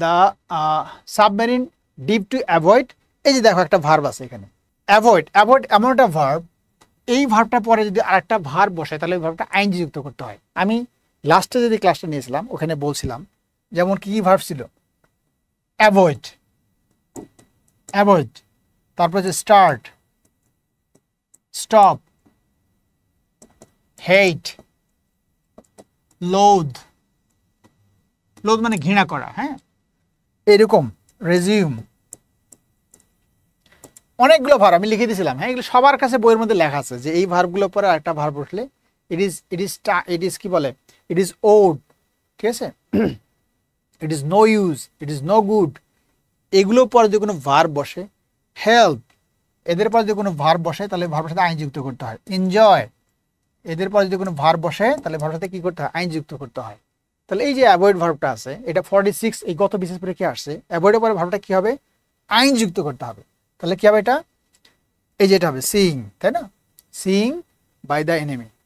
The submarine deep to avoid. এই যে দেখো একটা ভার্ব আছে এখানে, অ্যাভয়েড। অ্যাভয়েড এমন একটা ভার্ব, এই ভার্বটা পরে যদি আরেকটা ভার্ব বসে তাহলে ওই ভার্বটা আইনজি যুক্ত করতে হয়। আমি লাস্টে যদি ক্লাসটা নিয়েছিলাম ওখানে বলছিলাম যেমন কি কি ভার্ব ছিল, অ্যাভয়েড, অ্যাভয়েড, তারপর যে স্টার্ট, স্টপ, হেট, লোথ, লোথ মানে ঘৃণা করা, হ্যাঁ, এরকম, রেজিউম, অনেকগুলো ভার্ব আমি লিখে দিয়েছিলাম। হ্যাঁ, এগুলো সবার কাছে বইয়ের মধ্যে লেখা আছে যে এই ভার্বগুলোর পরে আরেকটা ভার্ব উঠলে ইট ইজ কি বলে, ইট ইজ ওড, ঠিক আছে, it is no use, it is no good, এগুলোর পরে যদি কোনো ভার্ব বসে, হেল্প, এদের পরে যদি কোনো ভার্ব বসে তাহলে ভার্বের সাথে আইন যুক্ত করতে হয়। এনজয়, এদের পরে যদি কোনো ভার্ব বসে তাহলে ভার্বের সাথে কি করতে হয়, আইন যুক্ত করতে হয়। তাহলে এই যে অ্যাভয়েড ভার্বটা আছে এটা 46 এই গত বিশেষ পরে কি আসছে, অ্যাভয়েডের পরে ভার্বটা কি হবে, আইন যুক্ত করতে হবে। তাহলে কি হবে এটা, এই যে এটা হবে সিইং, তাই না, সিইং বাই দ্য এনিমি।